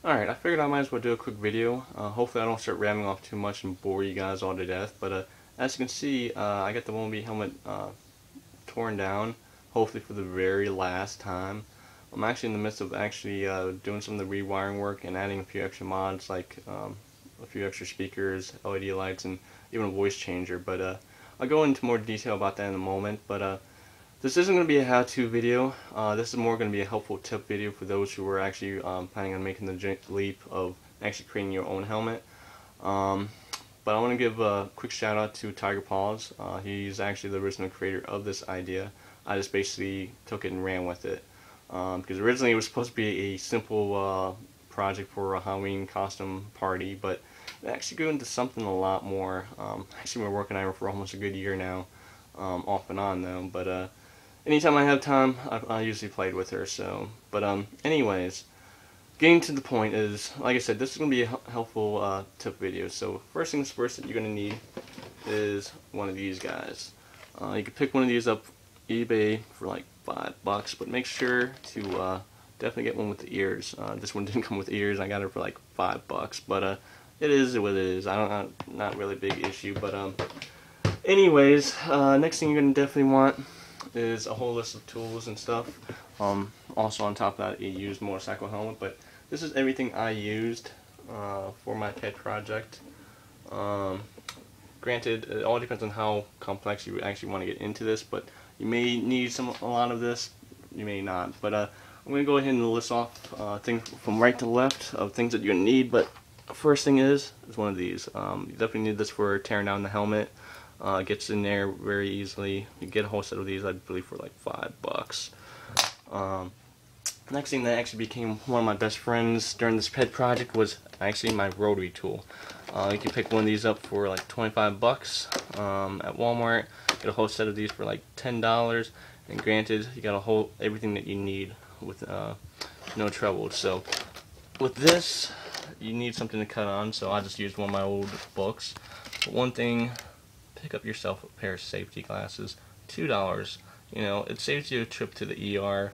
Alright, I figured I might as well do a quick video. Hopefully I don't start rambling off too much and bore you guys all to death. But as you can see, I got the Bumblebee helmet torn down, hopefully for the very last time. I'm actually in the midst of doing some of the rewiring work and adding a few extra mods like a few extra speakers, LED lights, and even a voice changer. But I'll go into more detail about that in a moment. But this isn't going to be a how-to video. This is more going to be a helpful tip video for those who are actually planning on making the leap of actually creating your own helmet. But I want to give a quick shout out to Tiger Paws. He's actually the original creator of this idea. I just basically took it and ran with it. Because originally it was supposed to be a simple project for a Halloween costume party, but it actually grew into something a lot more. Actually, we're working on it for almost a good year now, off and on though. But anytime I have time, I usually played with her. So, but anyways, getting to the point is, like I said, this is going to be a helpful tip video. So first things first that you're going to need is one of these guys. You can pick one of these up eBay for like $5, but make sure to definitely get one with the ears. This one didn't come with ears. I got it for like $5, but it is what it is. Not really a big issue. But anyways, next thing you're gonna definitely want is a whole list of tools and stuff. Also on top of that, a used motorcycle helmet. But this is everything I used for my pet project. Granted, it all depends on how complex you actually want to get into this, but you may need a lot of this, you may not. But I'm going to go ahead and list off things from right to left of things that you're going to need. But first thing is one of these. You definitely need this for tearing down the helmet. It gets in there very easily. You get a whole set of these, I believe, for like $5. Next thing that actually became one of my best friends during this pet project was actually my rotary tool. You can pick one of these up for like $25 at Walmart. Get a whole set of these for like $10, and granted, you got everything that you need with no trouble. So with this, you need something to cut on. So I just used one of my old books. But one thing, pick up yourself a pair of safety glasses. $2. You know, it saves you a trip to the ER.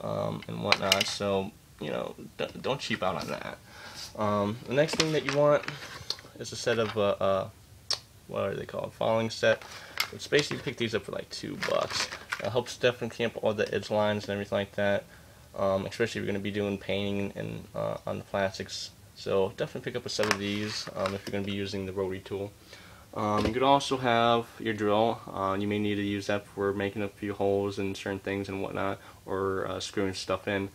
And whatnot, so you know, don't cheap out on that. The next thing that you want is a set of what are they called? Filing set. It's basically pick these up for like $2. It helps definitely clean up all the edge lines and everything like that. Especially if you're going to be doing painting and on the plastics. So definitely pick up a set of these if you're going to be using the rotary tool. You could also have your drill. You may need to use that for making a few holes in certain things and whatnot, or screwing stuff in.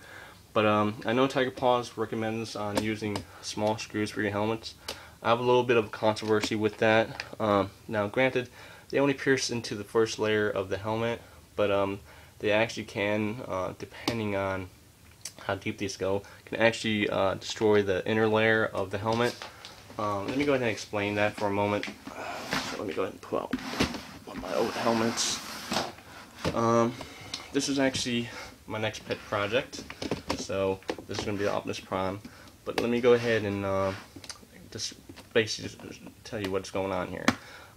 But I know Tiger Paws recommends using small screws for your helmets. I have a little bit of controversy with that. Now granted, they only pierce into the first layer of the helmet, but they actually can, depending on how deep these go, can actually destroy the inner layer of the helmet. Let me go ahead and explain that for a moment. So let me go ahead and pull out one of my old helmets. This is actually my next pet project. So this is going to be the Optimus Prime. But let me go ahead and just basically just tell you what's going on here.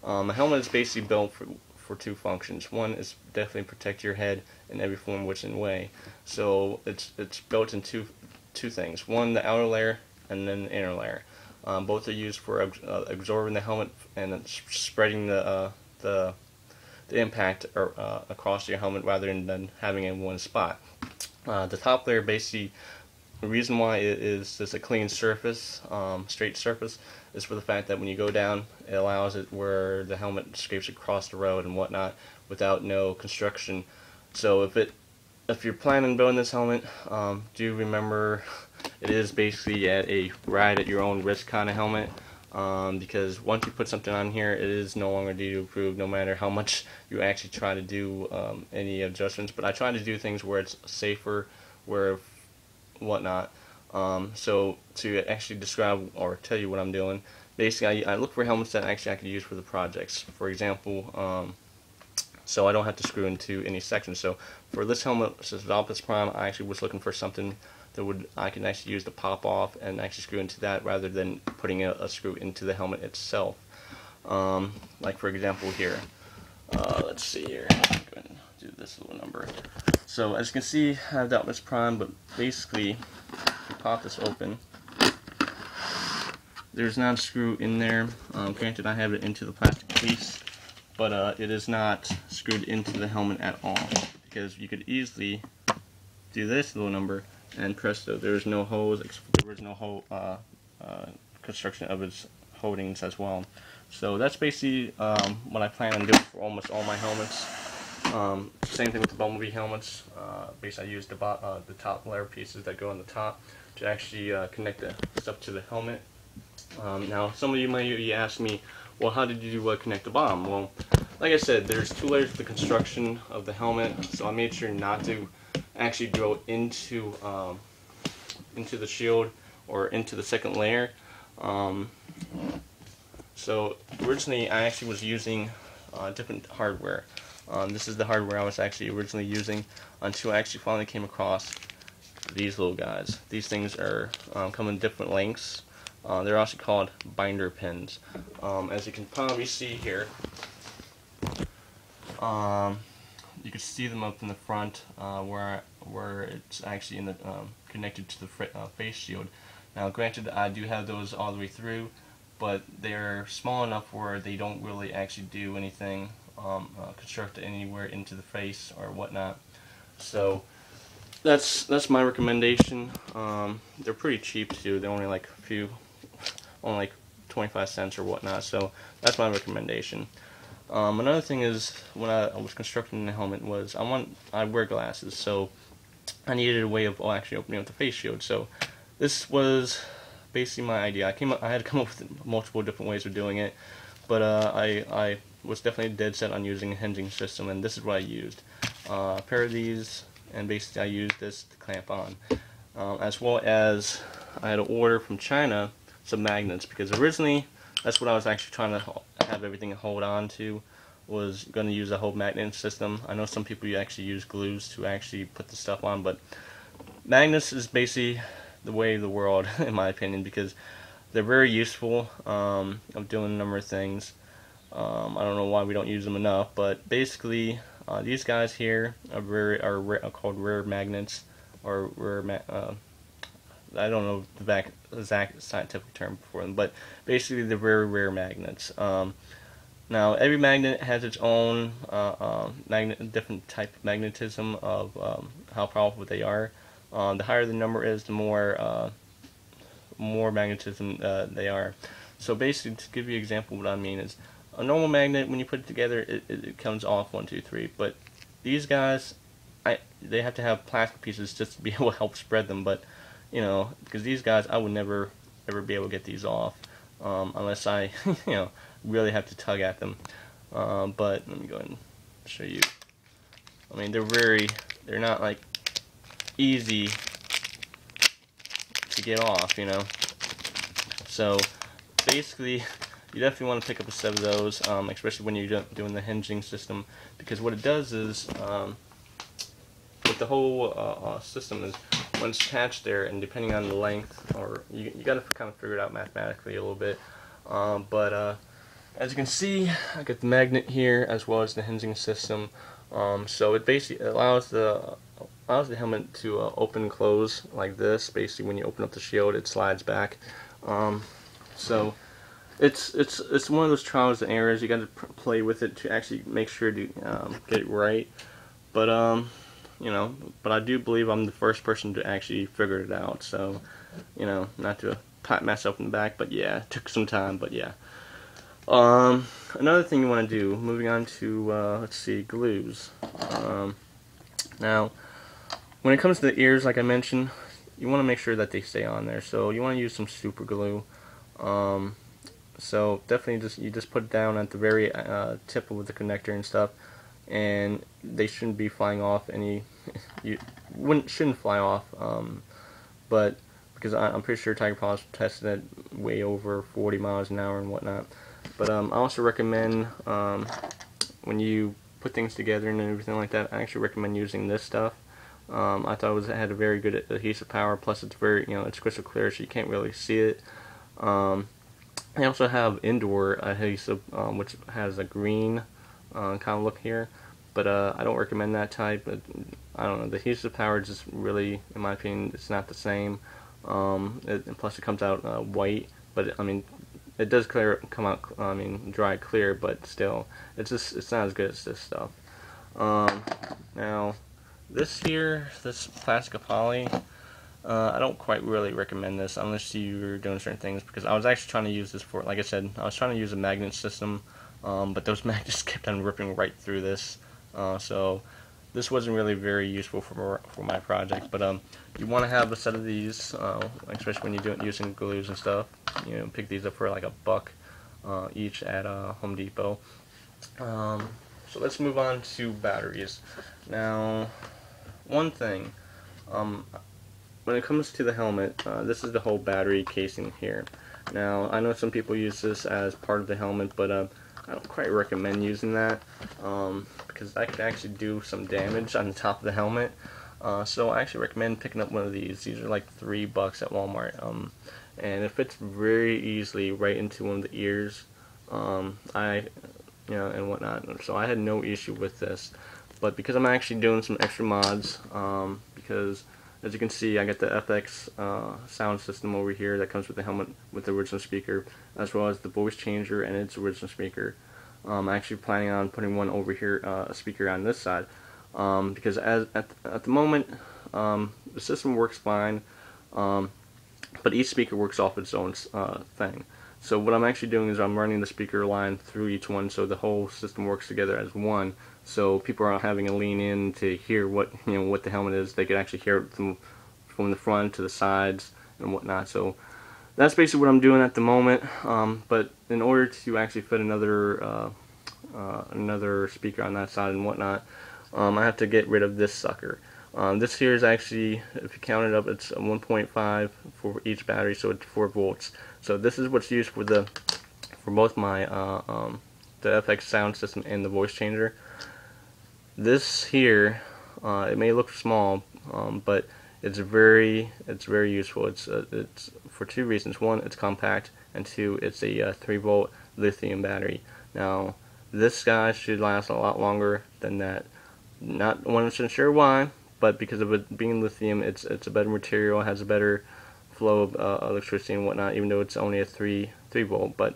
The helmet is basically built for two functions. One is definitely protect your head in every form which and way. So it's built in two things. One, the outer layer, and then the inner layer. Both are used for absorbing the helmet and spreading the impact across your helmet rather than having it in one spot. The top layer, basically, the reason why it is just a clean surface, straight surface, is for the fact that when you go down, it allows it where the helmet scrapes across the road and whatnot without no construction. So if you're planning on building this helmet, do remember it is basically a ride at your own risk kind of helmet, because once you put something on here, it is no longer DD approved, no matter how much you actually try to do any adjustments. But I try to do things where it's safer, where whatnot. So to actually describe or tell you what I'm doing, basically I look for helmets that actually I could use for the projects. For example, so I don't have to screw into any sections. So for this helmet, this is Optimus Prime, I actually was looking for something that I can actually use to pop off and actually screw into that rather than putting a screw into the helmet itself. Like for example here, let's see here, go ahead and do this little number. So as you can see, I have the Optimus Prime, but basically, if you pop this open, there's not a screw in there. Granted, I have it into the plastic piece, but it is not screwed into the helmet at all, because you could easily do this little number and presto, there's no holes. There was no hole construction of its holdings as well. So that's basically what I plan on doing for almost all my helmets. Same thing with the Bumblebee helmets. Basically, I use the top layer pieces that go on the top to actually connect the stuff to the helmet. Now, some of you might be asking me, well, how did you connect the bottom? Well, like I said, there's two layers of the construction of the helmet, so I made sure not to actually go into the shield or into the second layer. So originally, I actually was using different hardware. This is the hardware I was actually originally using until I actually finally came across these little guys. These things are come in different lengths. They're also called binder pins. As you can probably see here, you can see them up in the front where it's actually in the connected to the face shield. Now, granted, I do have those all the way through, but they're small enough where they don't really actually do anything construct anywhere into the face or whatnot. So that's my recommendation. They're pretty cheap too. They're only like only like 25 cents or whatnot. So that's my recommendation. Another thing is, when I was constructing the helmet, was I wear glasses, so I needed a way of actually opening up the face shield. So this was basically my idea. I had to come up with multiple different ways of doing it, but I was definitely dead set on using a hinging system, and this is what I used. A pair of these, and basically I used this to clamp on. As well as I had to order from China some magnets, because originally that's what I was actually trying to have everything hold on to, was going to use a whole magnet system. I know some people actually use glues to actually put the stuff on, but magnets is basically the way of the world in my opinion, because they're very useful of doing a number of things. I don't know why we don't use them enough, but basically these guys here are called rare magnets, or I don't know the exact scientific term for them, but basically they're very rare magnets. Now, every magnet has its own different type of magnetism of how powerful they are. The higher the number is, the more magnetism they are. So basically, to give you an example, what I mean is, a normal magnet, when you put it together, it comes off 1, 2, 3. But these guys, they have to have plastic pieces just to be able to help spread them. But because these guys, I would never ever be able to get these off unless I really have to tug at them. But let me go ahead and show you. I mean, they're not like easy to get off, So basically, you definitely want to pick up a set of those, especially when you're doing the hinging system, because what it does is, with the whole system is, when it's attached there, and depending on the length, or you got to kind of figure it out mathematically a little bit, but as you can see, I got the magnet here as well as the hinging system. So it basically allows the helmet to open and close like this. Basically, when you open up the shield, it slides back. So it's one of those trials and errors. You got to play with it to actually make sure to get it right. But but I do believe I'm the first person to actually figure it out. So not to pat myself in the back, but yeah, it took some time. But yeah. Another thing you want to do, moving on to let's see, glues. Now, when it comes to the ears, like I mentioned, you want to make sure that they stay on there. So you want to use some super glue. So definitely you just put it down at the very tip of the connector and stuff, and they shouldn't be flying off any. Shouldn't fly off, but because I'm pretty sure Tiger Paws tested it way over 40 miles an hour and whatnot. But I also recommend when you put things together and everything like that, I actually recommend using this stuff. I thought it had a very good adhesive power. Plus, it's very it's crystal clear, so you can't really see it. I also have indoor adhesive, which has a green kind of look here, but I don't recommend that type. I don't know, the adhesive power just really, in my opinion, it's not the same. And plus, it comes out white, but I mean, it does come out, I mean, dry clear, but still, it's not as good as this stuff. Now, this here, this plastic poly, I don't quite really recommend this unless you're doing certain things, because I was actually trying to use this for, like I said, I was trying to use a magnet system, but those magnets kept on ripping right through this, so this wasn't really very useful for my project. But you want to have a set of these, especially when you're using glues and stuff. You know, pick these up for like $1 each at Home Depot. So let's move on to batteries. Now, one thing, when it comes to the helmet, this is the whole battery casing here. Now, I know some people use this as part of the helmet, but I don't quite recommend using that, because that could actually do some damage on the top of the helmet. So I actually recommend picking up one of these. These are like $3 at Walmart, and it fits very easily right into one of the ears, and whatnot. So I had no issue with this. But because I'm actually doing some extra mods, because as you can see, I got the FX sound system over here that comes with the helmet with the original speaker, as well as the voice changer and its original speaker. I'm actually planning on putting one over here, a speaker on this side, because at the moment, the system works fine, but each speaker works off its own thing. So what I'm actually doing is I'm running the speaker line through each one, so the whole system works together as one. So people aren't having to lean in to hear what the helmet is. They could actually hear it from the front to the sides and whatnot. So that's basically what I'm doing at the moment. But in order to actually fit another speaker on that side and whatnot, I have to get rid of this sucker. This here is actually, if you count it up, it's 1.5 for each battery, so it's 4 volts. So this is what's used for both my the FX sound system and the voice changer. This here, it may look small, but it's very useful. It's for 2 reasons. 1, it's compact, and 2, it's a 3-volt lithium battery. Now, this guy should last a lot longer than that. Not 100% sure why, but because of it being lithium, it's a better material, has a better flow of electricity and whatnot, even though it's only a 3 volt. But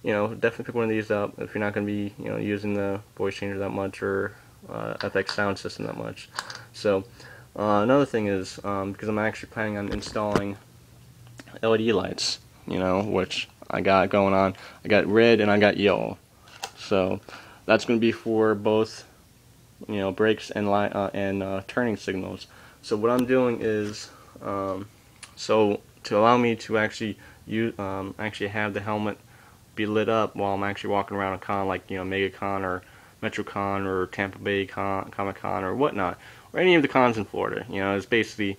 definitely pick one of these up if you're not going to be using the voice changer that much, or FX sound system that much. So another thing is, because I'm actually planning on installing LED lights, which I got going on. I got red and I got yellow. So that's going to be for both brakes and turning signals. So what I'm doing is, so to allow me to actually have the helmet be lit up while I'm actually walking around a con, like MegaCon or MetroCon or Tampa Bay Comic Con or whatnot, or any of the cons in Florida. It's basically,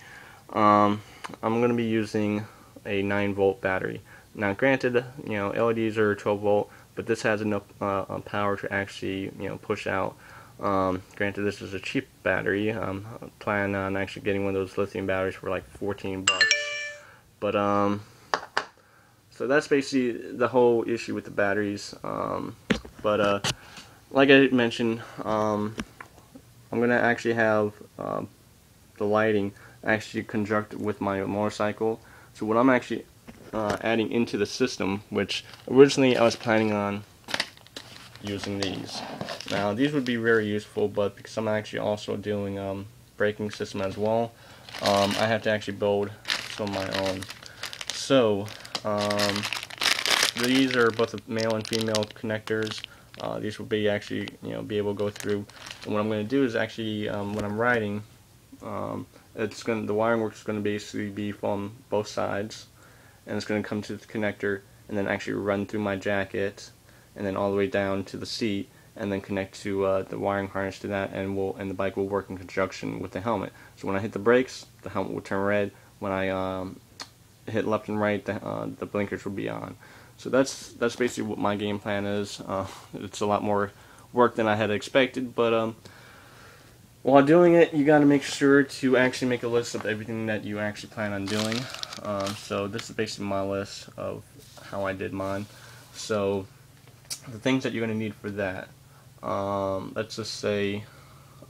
I'm going to be using a 9-volt battery. Now, granted, LEDs are 12 volt, but this has enough power to actually push out. Granted, this is a cheap battery. I'm planning on actually getting one of those lithium batteries for like $14. But so that's basically the whole issue with the batteries. But like I mentioned, I'm gonna actually have the lighting actually conjunct with my motorcycle. So what I'm actually adding into the system, which originally I was planning on using these. Now these would be very useful, but because I'm actually also doing braking system as well, I have to actually build some of my own. So these are both male and female connectors. These will be actually be able to go through. And what I'm going to do is actually when I'm riding, the wiring work is going to basically be from both sides, and it's going to come to the connector and then actually run through my jacket and then all the way down to the seat, and then connect to the wiring harness to that, and the bike will work in conjunction with the helmet. So when I hit the brakes, the helmet will turn red. When I hit left and right, the blinkers will be on. So that's basically what my game plan is. It's a lot more work than I had expected, but while doing it, you got to make sure to actually make a list of everything that you actually plan on doing. So this is basically my list of how I did mine. So the things that you're going to need for that, let's just say,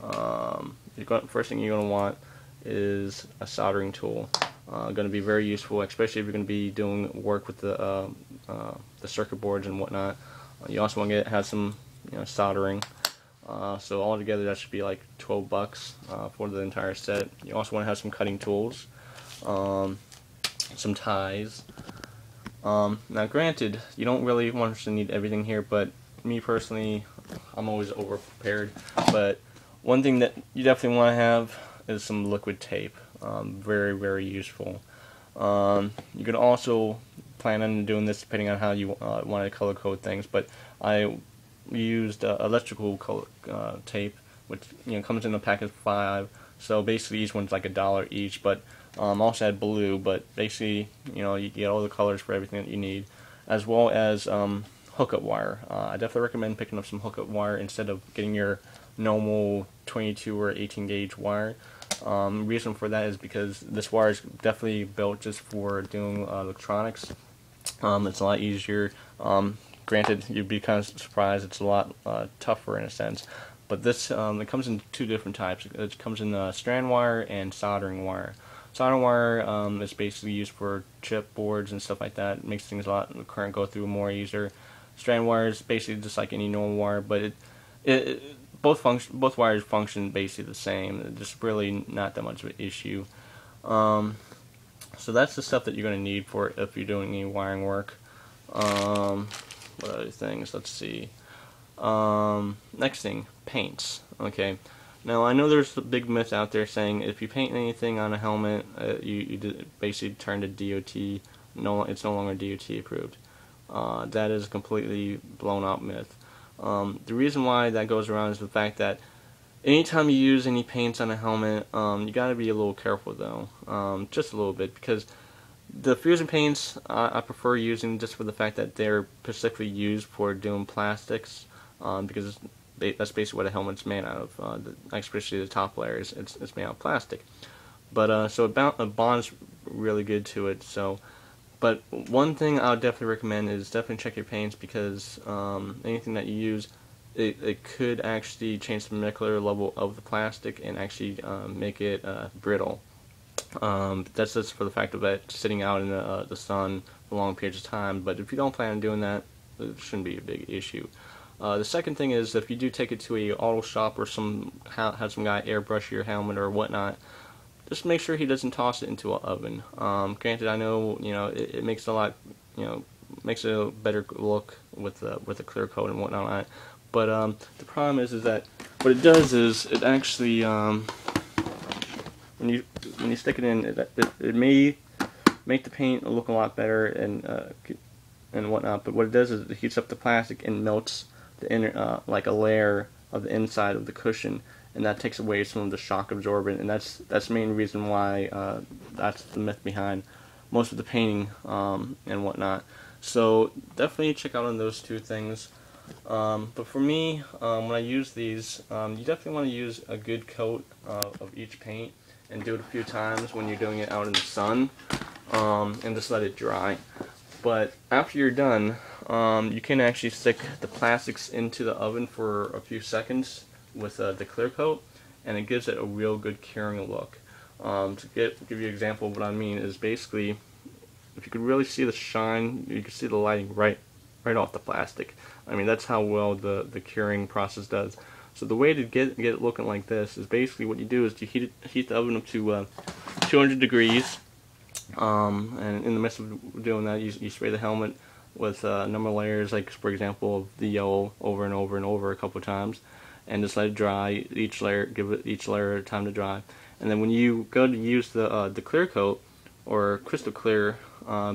first thing you're going to want is a soldering tool. Going to be very useful, especially if you're going to be doing work with the circuit boards and whatnot. You also want to have some soldering. So altogether that should be like $12 for the entire set. You also want to have some cutting tools, some ties. Now granted, you don't really want to need everything here, but me personally, I'm always over prepared. But one thing that you definitely want to have is some liquid tape. Very, very useful. You can also plan on doing this depending on how you want to color code things, but I used electrical color tape, which comes in a pack of 5. So basically each one's like $1 each, but also had blue, but basically you get all the colors for everything that you need, as well as hookup wire. I definitely recommend picking up some hookup wire instead of getting your normal 22 or 18 gauge wire. Reason for that is because this wire is definitely built just for doing electronics. It's a lot easier. Granted, you'd be kind of surprised it's a lot tougher in a sense, but this it comes in 2 different types. It comes in strand wire and soldering wire. Soldering wire is basically used for chip boards and stuff like that. It makes things the current go through more easier. Strand wire is basically just like any normal wire, but both wires function basically the same. It's just really not that much of an issue. So that's the stuff that you're going to need for it if you're doing any wiring work. What other things? Let's see. Next thing, paints. Okay. Now I know there's a big myth out there saying if you paint anything on a helmet, you basically turn to DOT. No, it's no longer DOT approved. That is a completely blown out myth. The reason why that goes around is the fact that anytime you use any paints on a helmet, you got to be a little careful though, just a little bit, because the fusion paints I prefer using just for the fact that they're specifically used for doing plastics, because that's basically what a helmet's made out of. Especially the top layers, it's made out of plastic. But so it bonds really good to it. So, but one thing I would definitely recommend is definitely check your paints, because anything that you use, it could actually change the molecular level of the plastic and actually make it brittle. That's just for the fact of it sitting out in the sun for long periods of time. But if you don't plan on doing that, it shouldn't be a big issue. The second thing is, if you do take it to a auto shop or have some guy airbrush your helmet or whatnot, just make sure he doesn't toss it into an oven. Granted, I know it makes makes it a better look with the clear coat and whatnot. But the problem is that what it does is it actually when you stick it in, it may make the paint look a lot better and whatnot. But what it does is it heats up the plastic and melts the inner like a layer of the inside of the cushion, and that takes away some of the shock absorbent. And that's the main reason why that's the myth behind most of the painting and whatnot. So definitely check out on those 2 things. But for me, when I use these, you definitely want to use a good coat of each paint and do it a few times when you're doing it out in the sun, and just let it dry. But after you're done, you can actually stick the plastics into the oven for a few seconds with the clear coat, and it gives it a real good curing look. To give you an example of what I mean is basically, if you could really see the shine, you can see the lighting right off the plastic. I mean, that's how well the curing process does. So the way to get it looking like this is basically what you do is you heat the oven up to 200 degrees, and in the midst of doing that, you spray the helmet with a number of layers, like for example of the yellow, over and over and over a couple of times, and just let it dry. Give each layer time to dry, and then when you go to use the clear coat or crystal clear,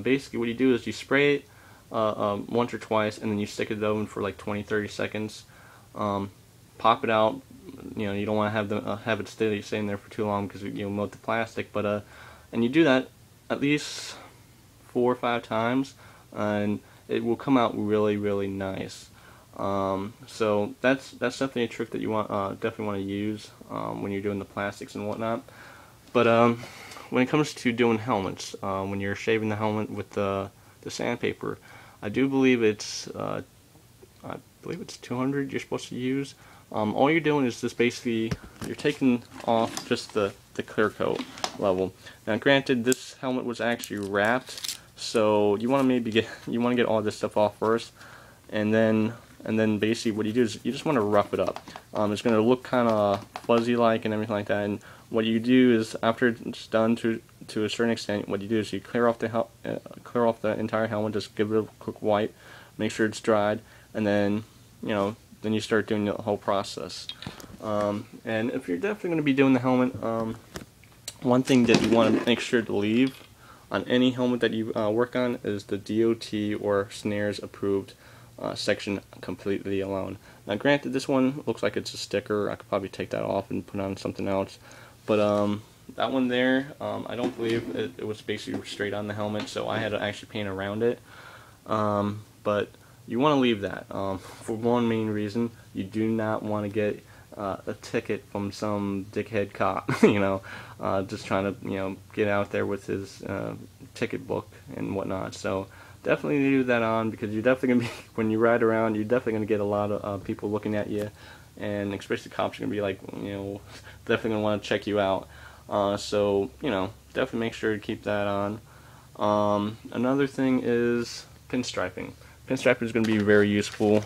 basically what you do is you spray it once or twice, and then you stick it in the oven for like 20-30 seconds. Pop it out. You don't want to have it staying there for too long because you'll melt the plastic. But and you do that at least 4 or 5 times, and it will come out really, really nice. So that's definitely a trick that you definitely want to use when you're doing the plastics and whatnot. But when it comes to doing helmets, when you're shaving the helmet with the sandpaper, I do believe it's 200 you're supposed to use. All you're doing is just basically you're taking off just the the clear coat level. Now, granted, this helmet was actually wrapped, so you want to get all this stuff off first, and then basically what you do is you just want to rough it up. It's going to look kind of fuzzy like and everything like that. And what you do is, after it's done to a certain extent, what you do is you clear off the entire helmet, just give it a quick wipe, make sure it's dried, and then then you start doing the whole process. And if you're definitely going to be doing the helmet, one thing that you want to make sure to leave on any helmet that you work on is the DOT or snares approved section completely alone. Now, granted, this one looks like it's a sticker. I could probably take that off and put on something else, but that one there, I don't believe it was basically straight on the helmet, so I had to actually paint around it. But you want to leave that for one main reason: you do not want to get a ticket from some dickhead cop, just trying to get out there with his ticket book and whatnot. So definitely leave that on, because you're definitely gonna be, when you ride around, you're definitely gonna get a lot of people looking at you, and especially cops are gonna be like, definitely gonna want to check you out. So definitely make sure to keep that on. Another thing is pinstriping. Pinstriping is going to be very useful,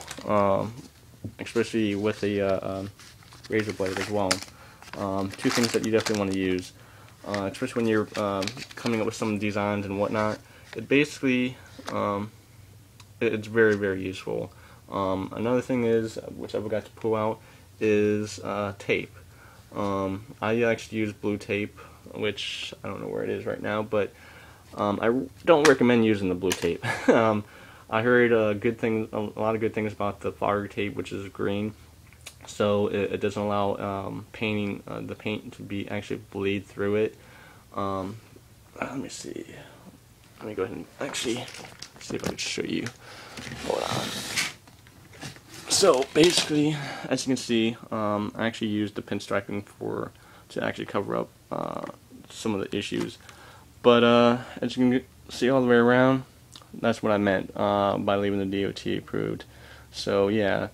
especially with a razor blade as well. Two things that you definitely want to use, especially when you're coming up with some designs and whatnot. It basically, it's very, very useful. Another thing is, which I forgot to pull out, is tape. I actually use blue tape, which I don't know where it is right now, but I don't recommend using the blue tape. I heard a lot of good things about the fog tape, which is green, so it doesn't allow the paint to be actually bleed through it. Let me see. Let me go ahead and actually see if I can show you. Hold on. So basically, as you can see, I actually used the pinstriping to actually cover up some of the issues. But as you can see all the way around, that's what I meant by leaving the DOT approved. So yeah,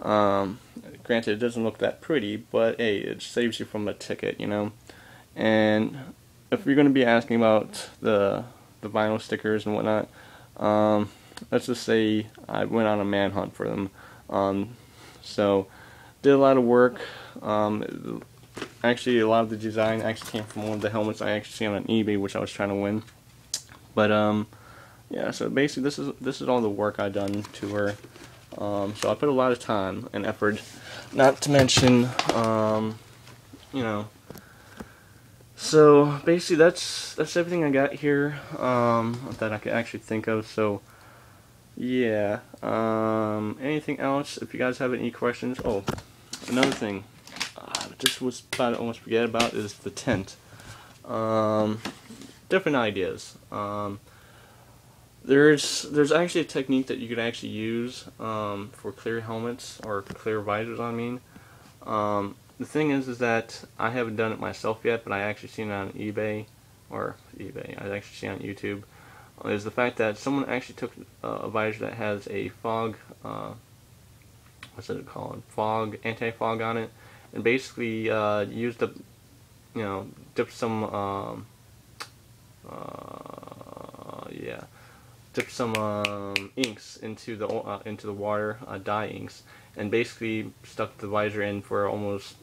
granted it doesn't look that pretty, but hey, it saves you from a ticket, And if you're going to be asking about the vinyl stickers and whatnot, let's just say I went on a manhunt for them. So did a lot of work. Actually, a lot of the design actually came from one of the helmets I actually seen on eBay, which I was trying to win. But yeah, so basically this is all the work I done to her. So I put a lot of time and effort, not to mention, So basically that's everything I got here that I could actually think of. So yeah, anything else? If you guys have any questions, oh, another thing, just was about to almost forget about is the tint. Different ideas. There's actually a technique that you could actually use for clear helmets, or clear visors, I mean. The thing is that I haven't done it myself yet, but I actually seen it on eBay, I actually seen it on YouTube, is the fact that someone actually took a visor that has a fog, what's it called, anti-fog on it, and basically used the, dipped some, dipped some inks into the water, dye inks, and basically stuck the visor in for almost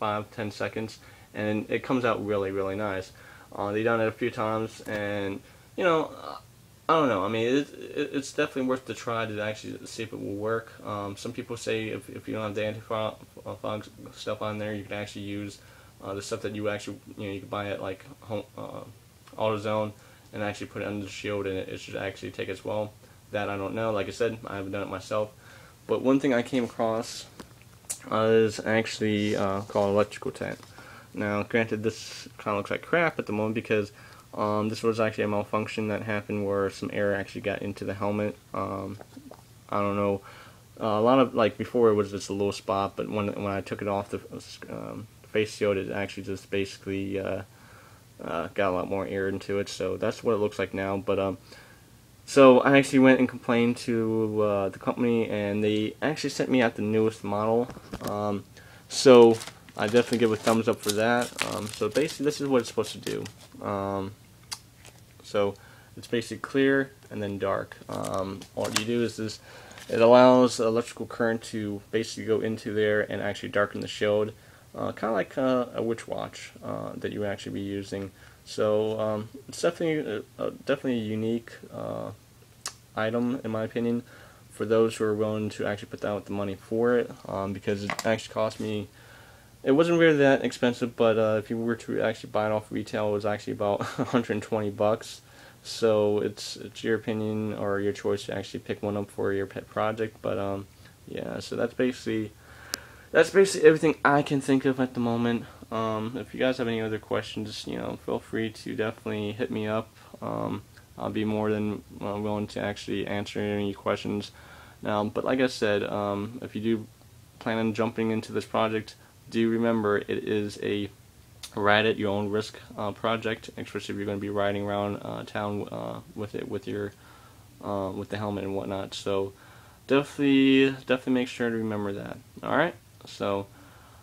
5-10 seconds, and it comes out really, really nice. They've done it a few times, and I don't know. I mean, it's definitely worth the try to actually see if it will work. Some people say if you don't have the anti-fog stuff on there, you can actually use the stuff that you actually you can buy at like AutoZone, and actually put it under the shield, and it should actually take as well. That I don't know. Like I said, I haven't done it myself. But one thing I came across is actually called electrical tint. Now, granted, this kind of looks like crap at the moment, because this was actually a malfunction that happened where some air actually got into the helmet. I don't know. A lot of, like, before it was just a little spot, but when I took it off the face shield, it actually just basically got a lot more air into it. So that's what it looks like now. But so I actually went and complained to the company, and they actually sent me out the newest model. So I definitely give a thumbs up for that. So basically this is what it's supposed to do. So it's basically clear and then dark. All you do is it allows electrical current to basically go into there and actually darken the shield, kind of like a witch watch that you would actually be using. So it's definitely a unique item in my opinion for those who are willing to actually put down the money for it, because it actually cost me. It wasn't really that expensive, but if you were to actually buy it off retail, it was actually about 120 bucks. So it's your opinion or your choice to actually pick one up for your pet project. But yeah, so that's basically everything I can think of at the moment. If you guys have any other questions, feel free to definitely hit me up. I'll be more than willing to actually answer any questions. Now, but like I said, if you do plan on jumping into this project, do remember it is a ride at your own risk project, especially if you're going to be riding around town with it, with your with the helmet and whatnot. So definitely make sure to remember that. All right. So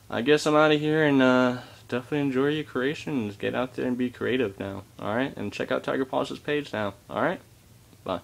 I guess I'm out of here, and definitely enjoy your creations. Get out there and be creative now. All right, and check out Tiger Paw's page now. All right. Bye.